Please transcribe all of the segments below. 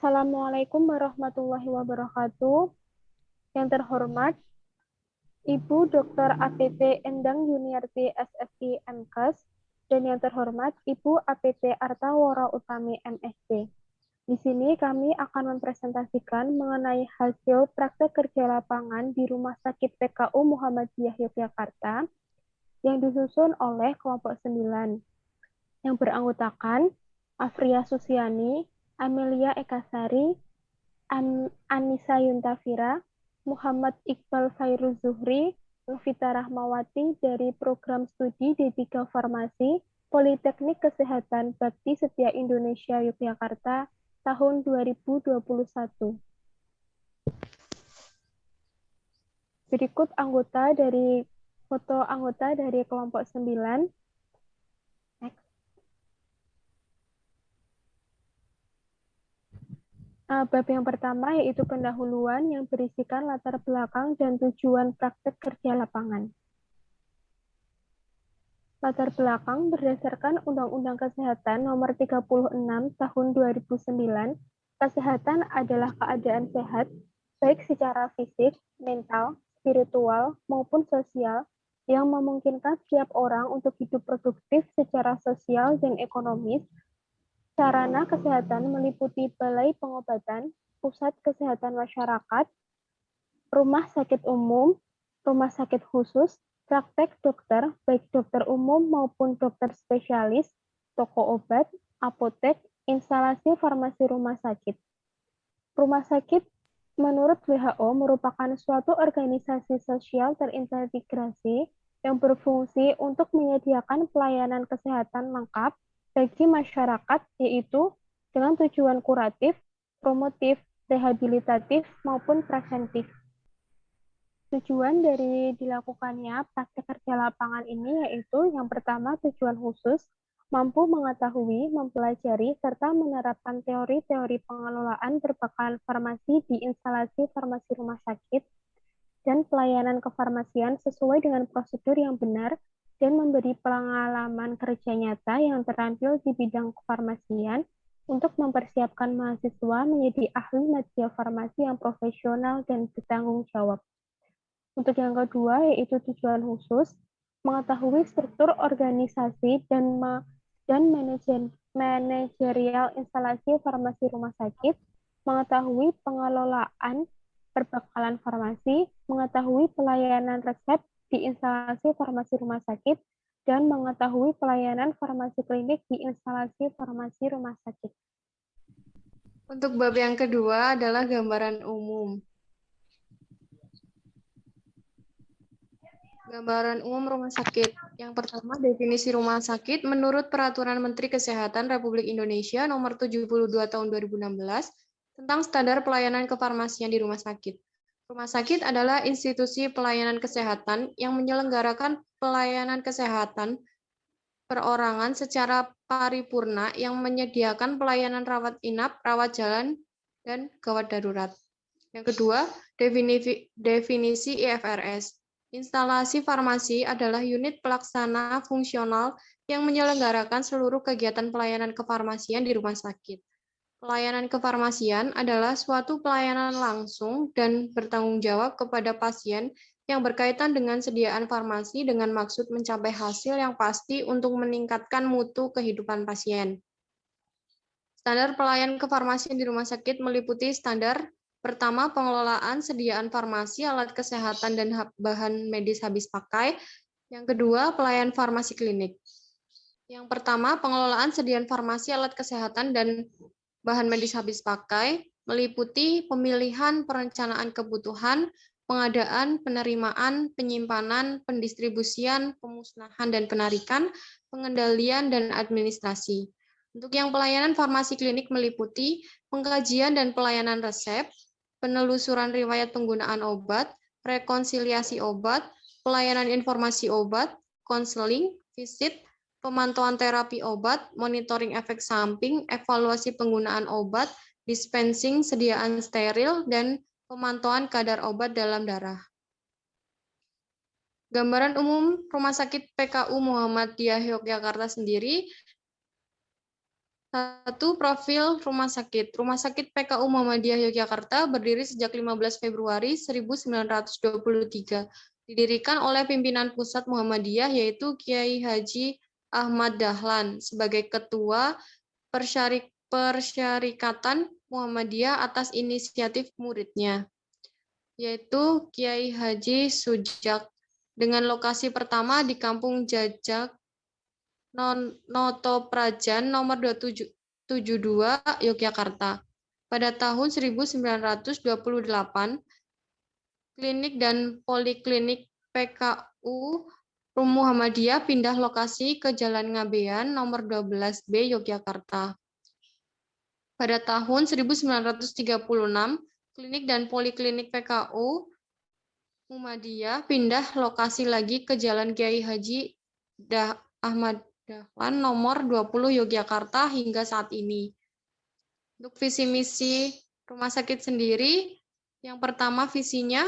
Assalamualaikum warahmatullahi wabarakatuh. Yang terhormat, Ibu Dr. APT Endang Yuniarti SSI MKes, dan yang terhormat Ibu APT Artawora Utami MSc. Di sini kami akan mempresentasikan mengenai hasil praktek kerja lapangan di Rumah Sakit PKU Muhammadiyah Yogyakarta yang disusun oleh kelompok 9 yang beranggotakan Afria Susiani, Amelia Ekasari, Anissa Yuntafira, Muhammad Iqbal Fairuz Zuhri, Novita Rahmawati dari Program Studi D3 Farmasi, Politeknik Kesehatan Bakti Setia Indonesia Yogyakarta, tahun 2021. Berikut foto anggota dari kelompok 9. Bab yang pertama yaitu pendahuluan yang berisikan latar belakang dan tujuan praktek kerja lapangan. Latar belakang berdasarkan Undang-Undang Kesehatan Nomor 36 Tahun 2009, kesehatan adalah keadaan sehat, baik secara fisik, mental, spiritual, maupun sosial, yang memungkinkan setiap orang untuk hidup produktif secara sosial dan ekonomis. Sarana kesehatan meliputi balai pengobatan, pusat kesehatan masyarakat, rumah sakit umum, rumah sakit khusus, praktek dokter, baik dokter umum maupun dokter spesialis, toko obat, apotek, instalasi farmasi rumah sakit. Rumah sakit menurut WHO merupakan suatu organisasi sosial terintegrasi yang berfungsi untuk menyediakan pelayanan kesehatan lengkap bagi masyarakat, yaitu dengan tujuan kuratif, promotif, rehabilitatif, maupun preventif. Tujuan dari dilakukannya praktek kerja lapangan ini yaitu yang pertama tujuan khusus, mampu mengetahui, mempelajari, serta menerapkan teori-teori pengelolaan berbekal farmasi di instalasi farmasi rumah sakit dan pelayanan kefarmasian sesuai dengan prosedur yang benar dan memberi pengalaman kerja nyata yang terampil di bidang kefarmasian untuk mempersiapkan mahasiswa menjadi ahli media farmasi yang profesional dan bertanggung jawab. Untuk yang kedua, yaitu tujuan khusus, mengetahui struktur organisasi dan manajerial instalasi farmasi rumah sakit, mengetahui pengelolaan perbekalan farmasi, mengetahui pelayanan resep di instalasi farmasi rumah sakit, dan mengetahui pelayanan farmasi klinik di instalasi farmasi rumah sakit. Untuk bab yang kedua adalah gambaran umum. Gambaran umum rumah sakit. Yang pertama, definisi rumah sakit menurut Peraturan Menteri Kesehatan Republik Indonesia Nomor 72 Tahun 2016 tentang standar pelayanan kefarmasian di rumah sakit. Rumah sakit adalah institusi pelayanan kesehatan yang menyelenggarakan pelayanan kesehatan perorangan secara paripurna yang menyediakan pelayanan rawat inap, rawat jalan, dan gawat darurat. Yang kedua, definisi IFRS. Instalasi farmasi adalah unit pelaksana fungsional yang menyelenggarakan seluruh kegiatan pelayanan kefarmasian di rumah sakit. Pelayanan kefarmasian adalah suatu pelayanan langsung dan bertanggung jawab kepada pasien yang berkaitan dengan sediaan farmasi dengan maksud mencapai hasil yang pasti untuk meningkatkan mutu kehidupan pasien. Standar pelayanan kefarmasian di rumah sakit meliputi standar pertama, pengelolaan sediaan farmasi, alat kesehatan, dan bahan medis habis pakai. Yang kedua, pelayanan farmasi klinik. Yang pertama, pengelolaan sediaan farmasi, alat kesehatan, dan bahan medis habis pakai, meliputi pemilihan, perencanaan kebutuhan, pengadaan, penerimaan, penyimpanan, pendistribusian, pemusnahan, dan penarikan, pengendalian, dan administrasi. Untuk yang pelayanan farmasi klinik meliputi pengkajian dan pelayanan resep, penelusuran riwayat penggunaan obat, rekonsiliasi obat, pelayanan informasi obat, konseling, visit, pemantauan terapi obat, monitoring efek samping, evaluasi penggunaan obat, dispensing, sediaan steril, dan pemantauan kadar obat dalam darah. Gambaran umum Rumah Sakit PKU Muhammadiyah Yogyakarta sendiri. 1. Profil rumah sakit. Rumah sakit PKU Muhammadiyah Yogyakarta berdiri sejak 15 Februari 1923. Didirikan oleh pimpinan pusat Muhammadiyah yaitu Kiai Haji Ahmad Dahlan sebagai ketua Persyarikatan Muhammadiyah atas inisiatif muridnya, yaitu Kiai Haji Sujak, dengan lokasi pertama di Kampung Jajak Notoprajan nomor 272 Yogyakarta. Pada tahun 1928, klinik dan poliklinik PKU Muhammadiyah pindah lokasi ke Jalan Ngabean nomor 12B Yogyakarta. Pada tahun 1936, klinik dan poliklinik PKU Muhammadiyah pindah lokasi lagi ke Jalan Kiai Haji Ahmad Dahlan nomor 20 Yogyakarta hingga saat ini. Untuk visi misi rumah sakit sendiri, yang pertama visinya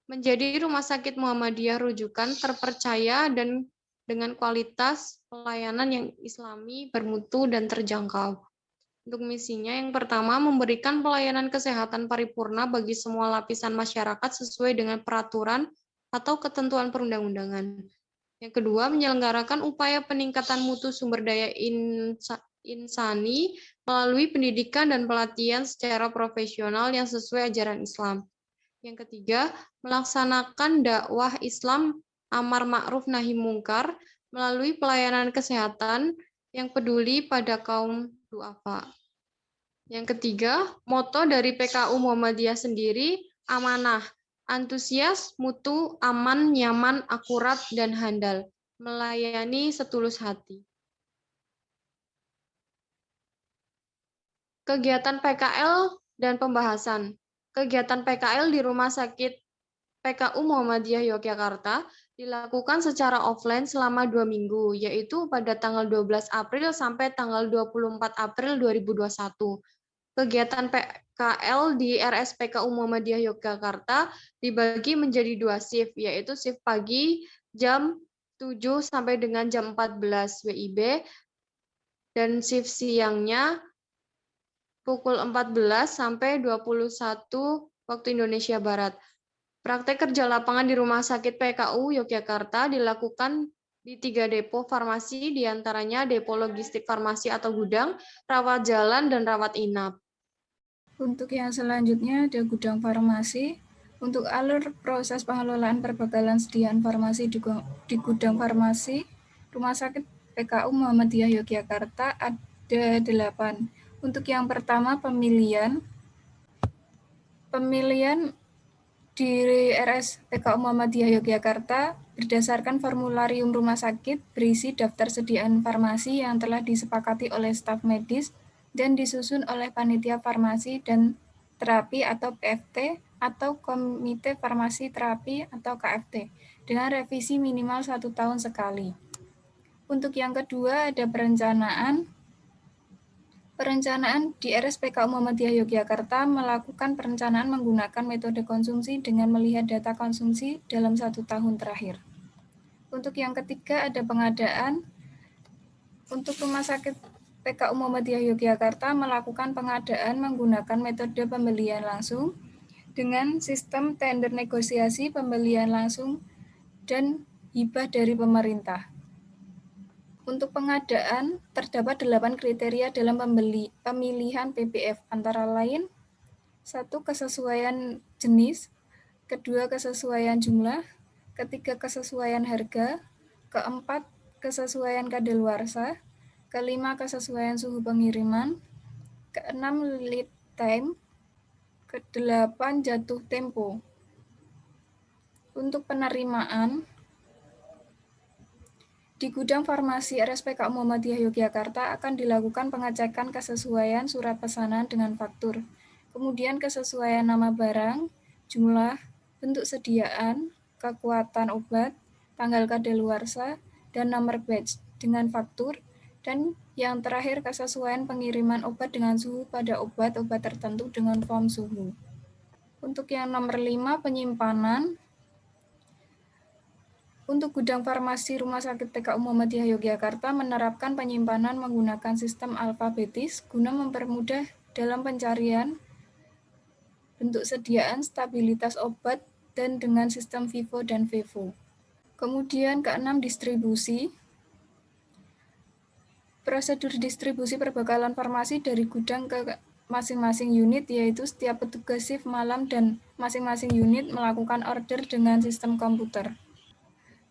menjadi rumah sakit Muhammadiyah rujukan terpercaya dan dengan kualitas pelayanan yang islami, bermutu, dan terjangkau. Untuk misinya yang pertama memberikan pelayanan kesehatan paripurna bagi semua lapisan masyarakat sesuai dengan peraturan atau ketentuan perundang-undangan. Yang kedua, menyelenggarakan upaya peningkatan mutu sumber daya insani melalui pendidikan dan pelatihan secara profesional yang sesuai ajaran Islam. Yang ketiga, melaksanakan dakwah Islam amar ma'ruf nahi mungkar melalui pelayanan kesehatan yang peduli pada kaum du'afa. Yang ketiga, moto dari PKU Muhammadiyah sendiri, amanah, antusias, mutu, aman, nyaman, akurat, dan handal, melayani setulus hati. Kegiatan PKL dan pembahasan. Kegiatan PKL di Rumah Sakit PKU Muhammadiyah Yogyakarta dilakukan secara offline selama 2 minggu, yaitu pada tanggal 12 April sampai tanggal 24 April 2021. Kegiatan PKL di RSPKU Muhammadiyah Yogyakarta dibagi menjadi 2 shift, yaitu shift pagi jam 7 sampai dengan jam 14 WIB dan shift siangnya pukul 14 sampai 21 waktu Indonesia Barat. Praktek kerja lapangan di Rumah Sakit PKU Yogyakarta dilakukan di 3 depo farmasi, diantaranya depo logistik farmasi atau gudang, rawat jalan, dan rawat inap. Untuk yang selanjutnya ada gudang farmasi. Untuk alur proses pengelolaan perbekalan sediaan farmasi di gudang farmasi, Rumah Sakit PKU Muhammadiyah Yogyakarta ada 8. Untuk yang pertama pemilihan di RS PKU Muhammadiyah Yogyakarta berdasarkan formularium rumah sakit berisi daftar sediaan farmasi yang telah disepakati oleh staf medis dan disusun oleh panitia farmasi dan terapi atau PFT atau Komite Farmasi Terapi atau KFT dengan revisi minimal 1 tahun sekali. Untuk yang kedua ada perencanaan. Perencanaan di RSPKU Muhammadiyah Yogyakarta melakukan perencanaan menggunakan metode konsumsi dengan melihat data konsumsi dalam 1 tahun terakhir. Untuk yang ketiga ada pengadaan. Untuk Rumah Sakit PKU Muhammadiyah Yogyakarta melakukan pengadaan menggunakan metode pembelian langsung dengan sistem tender negosiasi pembelian langsung dan hibah dari pemerintah. Untuk pengadaan, terdapat 8 kriteria dalam pemilihan PPF, antara lain 1. Kesesuaian jenis, 2. Kesesuaian jumlah, 3. Kesesuaian harga, 4. Kesesuaian kadaluarsa, 5. Kesesuaian suhu pengiriman, 6. Lead time, 8. Jatuh tempo. Untuk penerimaan, di gudang farmasi RSPKU Muhammadiyah Yogyakarta akan dilakukan pengecekan kesesuaian surat pesanan dengan faktur, kemudian kesesuaian nama barang, jumlah, bentuk sediaan, kekuatan obat, tanggal kadaluarsa, dan nomor batch dengan faktur, dan yang terakhir kesesuaian pengiriman obat dengan suhu pada obat-obat tertentu dengan form suhu. Untuk yang nomor 5, penyimpanan. Untuk gudang farmasi Rumah Sakit PKU Muhammadiyah Yogyakarta menerapkan penyimpanan menggunakan sistem alfabetis guna mempermudah dalam pencarian bentuk sediaan, stabilitas obat, dan dengan sistem FIFO dan FEVO. Kemudian keenam, distribusi. Prosedur distribusi perbekalan farmasi dari gudang ke masing-masing unit, yaitu setiap petugas shift malam dan masing-masing unit melakukan order dengan sistem komputer.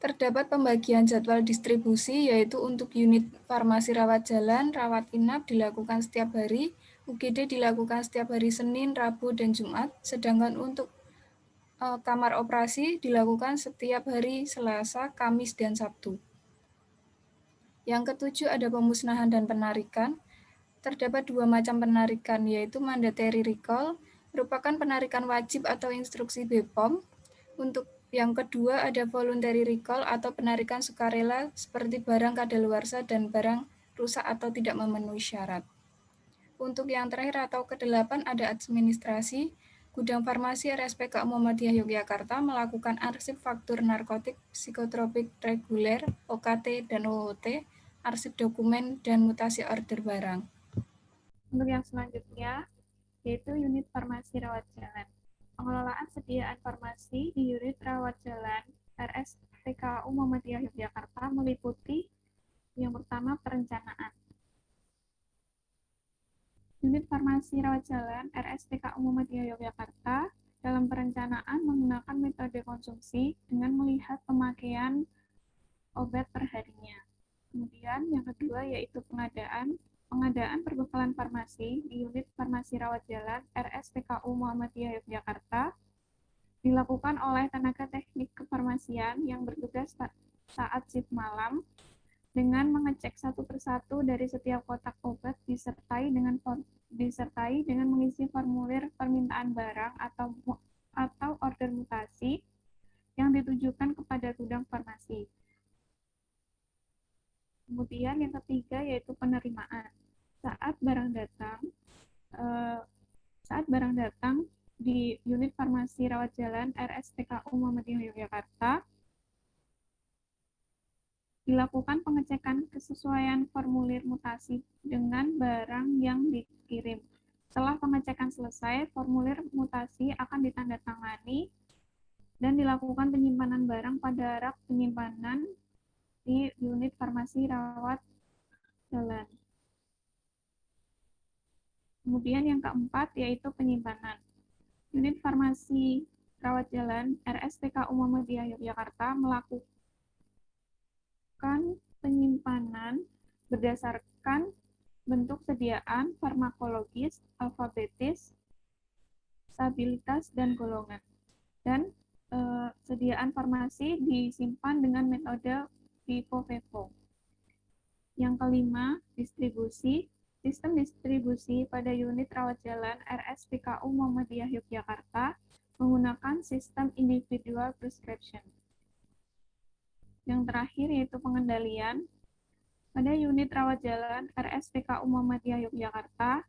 Terdapat pembagian jadwal distribusi, yaitu untuk unit farmasi rawat jalan, rawat inap dilakukan setiap hari, UGD dilakukan setiap hari Senin, Rabu, dan Jumat, sedangkan untuk kamar operasi dilakukan setiap hari Selasa, Kamis, dan Sabtu. Yang ketujuh ada pemusnahan dan penarikan. Terdapat dua macam penarikan, yaitu mandatory recall, merupakan penarikan wajib atau instruksi BPOM. Untuk yang kedua ada voluntary recall atau penarikan sukarela seperti barang kadaluarsa dan barang rusak atau tidak memenuhi syarat. Untuk yang terakhir atau kedelapan ada administrasi. Gudang Farmasi RSPKU Muhammadiyah Yogyakarta melakukan arsip faktur narkotik, psikotropik reguler, OKT, dan OOT, arsip dokumen, dan mutasi order barang. Untuk yang selanjutnya, yaitu unit farmasi rawat jalan. Pengelolaan sediaan farmasi di unit rawat jalan RSPKU Muhammadiyah Yogyakarta meliputi yang pertama perencanaan. Unit farmasi rawat jalan RSPKU Muhammadiyah Yogyakarta dalam perencanaan menggunakan metode konsumsi dengan melihat pemakaian obat perharinya. Kemudian yang kedua yaitu pengadaan perbekalan farmasi di unit farmasi rawat jalan RSPKU Muhammadiyah Yogyakarta dilakukan oleh tenaga teknik kefarmasian yang bertugas saat shift malam dengan mengecek satu persatu dari setiap kotak obat disertai dengan mengisi formulir permintaan barang atau order mutasi yang ditujukan kepada gudang farmasi. Kemudian yang ketiga yaitu penerimaan. Saat barang datang di unit farmasi rawat jalan RSPKU Muhammadiyah Yogyakarta dilakukan pengecekan kesesuaian formulir mutasi dengan barang yang dikirim. Setelah pengecekan selesai, formulir mutasi akan ditandatangani dan dilakukan penyimpanan barang pada rak penyimpanan di unit farmasi rawat jalan. Kemudian yang keempat yaitu penyimpanan. Unit farmasi rawat jalan RSPKU Muhammadiyah Yogyakarta melakukan penyimpanan berdasarkan bentuk sediaan farmakologis, alfabetis, stabilitas, dan golongan. Dan sediaan farmasi disimpan dengan metode FIFO-FEVO. Yang kelima, distribusi. Sistem distribusi pada unit rawat jalan RSPKU Muhammadiyah Yogyakarta menggunakan sistem individual prescription. Yang terakhir yaitu pengendalian. Pada unit rawat jalan RSPKU Muhammadiyah Yogyakarta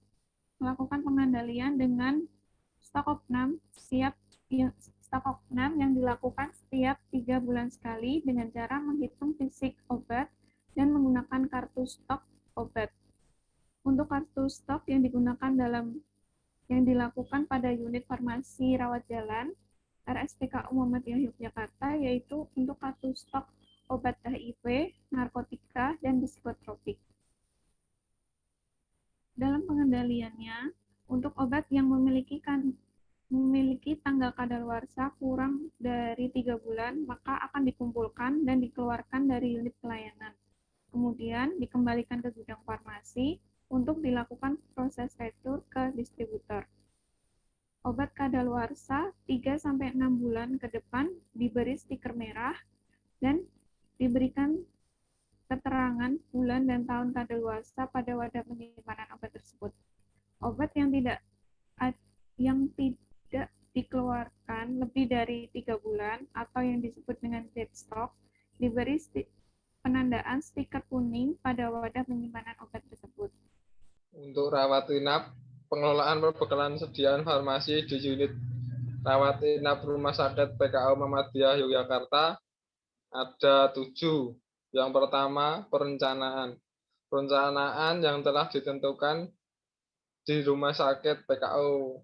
melakukan pengendalian dengan stok opnam yang dilakukan setiap 3 bulan sekali dengan cara menghitung fisik obat dan menggunakan kartu stok obat. Untuk kartu stok yang dilakukan pada unit farmasi rawat jalan RSPKU Muhammadiyah Yogyakarta yaitu untuk kartu stok obat HIV, narkotika, dan psikotropik. Dalam pengendaliannya, untuk obat yang memiliki tanggal kadaluarsa kurang dari 3 bulan, maka akan dikumpulkan dan dikeluarkan dari unit pelayanan. Kemudian dikembalikan ke gudang farmasi untuk dilakukan proses retur ke distributor. Obat kadaluarsa 3-6 bulan ke depan diberi stiker merah dan diberikan keterangan bulan dan tahun kadaluarsa pada wadah penyimpanan obat tersebut. Obat yang tidak dikeluarkan lebih dari 3 bulan atau yang disebut dengan dead stock diberi penandaan stiker kuning pada wadah penyimpanan obat tersebut. Untuk rawat inap, pengelolaan perbekalan sediaan farmasi di unit rawat inap Rumah Sakit PKU Muhammadiyah Yogyakarta ada 7. Yang pertama, perencanaan. Perencanaan yang telah ditentukan di Rumah Sakit PKU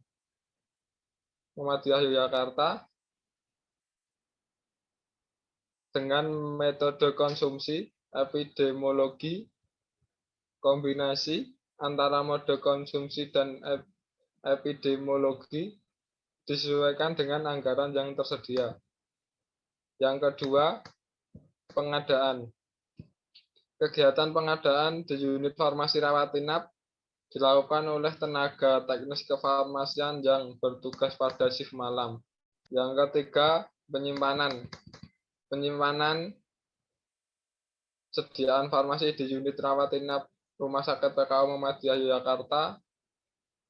Muhammadiyah Yogyakarta dengan metode konsumsi, epidemiologi, kombinasi antara mode konsumsi dan epidemiologi disesuaikan dengan anggaran yang tersedia. Yang kedua, pengadaan. Kegiatan pengadaan di unit farmasi rawat inap dilakukan oleh tenaga teknis kefarmasian yang bertugas pada shift malam. Yang ketiga, penyimpanan. Penyimpanan sediaan farmasi di unit rawat inap Rumah Sakit PKU Muhammadiyah Yogyakarta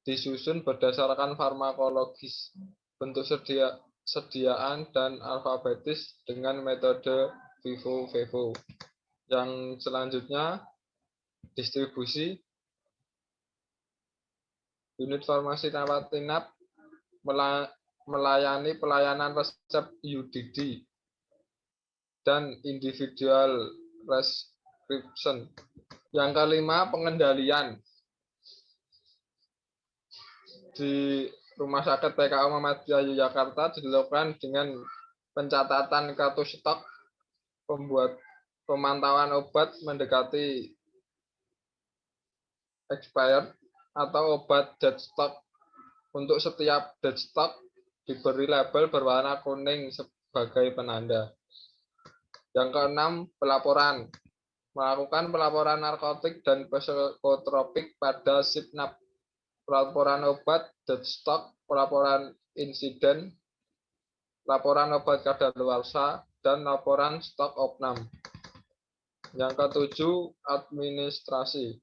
disusun berdasarkan farmakologis, bentuk sediaan dan alfabetis dengan metode vivo-vevo. Yang selanjutnya, distribusi. Unit farmasi rawat inap melayani pelayanan resep UDD dan individual prescription. Yang kelima, pengendalian. Di Rumah Sakit PKU Muhammadiyah Yogyakarta dilakukan dengan pencatatan kartu stok, pemantauan obat mendekati expired atau obat dead stock. Untuk setiap dead stock diberi label berwarna kuning sebagai penanda. Yang keenam, pelaporan. Melakukan pelaporan narkotik dan psikotropik pada SIPNAP. Pelaporan obat dead stock, pelaporan insiden, laporan obat kadaluarsa, dan laporan stok opnam. Yang ketujuh, administrasi.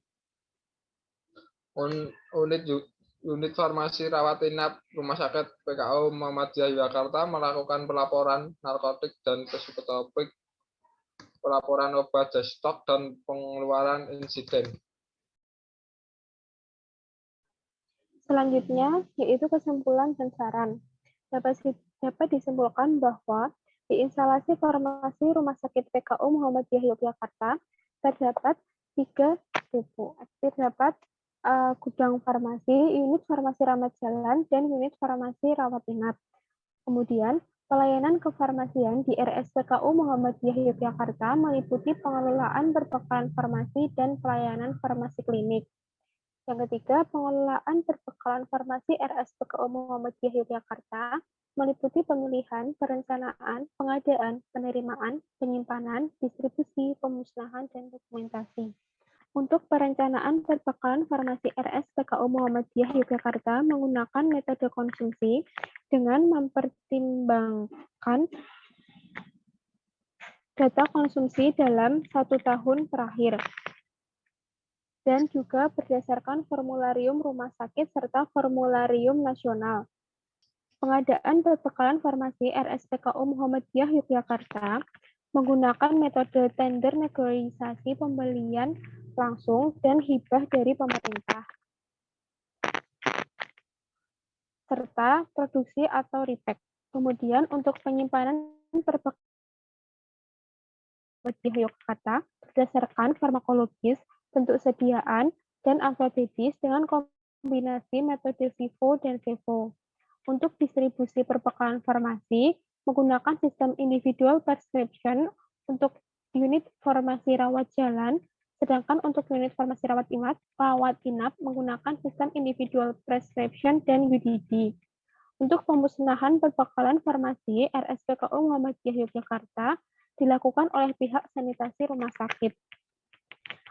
Unit farmasi rawat inap Rumah Sakit PKU Muhammadiyah Yogyakarta melakukan pelaporan narkotik dan psikotropik, pelaporan obat dead stock, dan pengeluaran insiden. Selanjutnya, yaitu kesimpulan dan saran. Dapat disimpulkan bahwa di instalasi farmasi Rumah Sakit PKU Muhammadiyah Yogyakarta terdapat 3 depo. Terdapat gudang farmasi, unit farmasi ramah jalan, dan unit farmasi rawat inap. Kemudian, pelayanan kefarmasian di RSPKU Muhammadiyah Yogyakarta meliputi pengelolaan perbekalan farmasi dan pelayanan farmasi klinik. Yang ketiga, pengelolaan perbekalan farmasi RSPKU Muhammadiyah Yogyakarta meliputi pemilihan, perencanaan, pengadaan, penerimaan, penyimpanan, distribusi, pemusnahan, dan dokumentasi. Untuk perencanaan perbekalan farmasi RSPKU Muhammadiyah Yogyakarta menggunakan metode konsumsi dengan mempertimbangkan data konsumsi dalam 1 tahun terakhir dan juga berdasarkan formularium rumah sakit serta formularium nasional. Pengadaan perbekalan farmasi RSPKU Muhammadiyah Yogyakarta menggunakan metode tender negosiasi pembelian langsung dan hibah dari pemerintah, serta produksi atau repack. Kemudian untuk penyimpanan perbekalan Yogyakarta berdasarkan farmakologis, bentuk sediaan, dan alfabetis dengan kombinasi metode vivo dan vevo. Untuk distribusi perbekalan farmasi menggunakan sistem individual prescription untuk unit farmasi rawat jalan, sedangkan untuk unit farmasi rawat inap menggunakan sistem individual prescription dan UDD. Untuk pemusnahan perbekalan farmasi RSPKU Muhammadiyah Yogyakarta dilakukan oleh pihak sanitasi rumah sakit.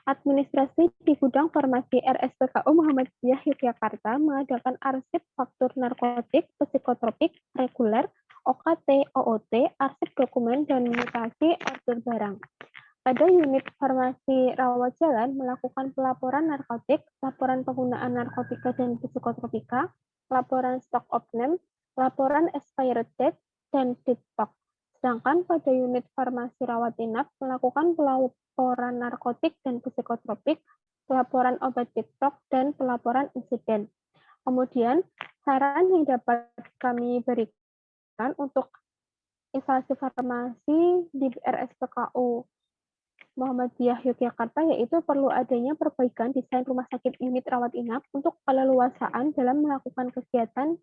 Administrasi di gudang farmasi RSPKU Muhammadiyah Yogyakarta mengadakan arsip faktur narkotik, psikotropik, reguler, OKT, OOT, arsip dokumen, dan mutasi order barang. Pada unit farmasi rawat jalan melakukan pelaporan narkotik, laporan penggunaan narkotika dan psikotropika, laporan stok opnam, laporan expired date, dan destock. Sedangkan pada unit farmasi rawat inap melakukan pelaporan narkotik dan psikotropik, pelaporan obat destock, dan pelaporan insiden. Kemudian, saran yang dapat kami berikan untuk instalasi farmasi di RSPKU Muhammadiyah Yogyakarta, yaitu perlu adanya perbaikan desain rumah sakit unit rawat inap untuk keleluasaan dalam melakukan kegiatan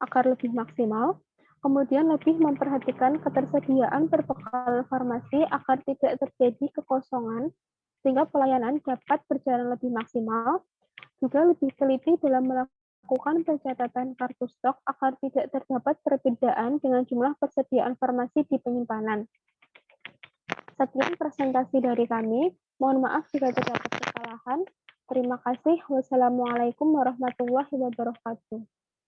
agar lebih maksimal, kemudian lebih memperhatikan ketersediaan berbekal farmasi agar tidak terjadi kekosongan, sehingga pelayanan dapat berjalan lebih maksimal, juga lebih teliti dalam melakukan pencatatan kartu stok agar tidak terdapat perbedaan dengan jumlah persediaan farmasi di penyimpanan. Sekian presentasi dari kami. Mohon maaf jika terdapat kesalahan. Terima kasih. Wassalamualaikum warahmatullahi wabarakatuh.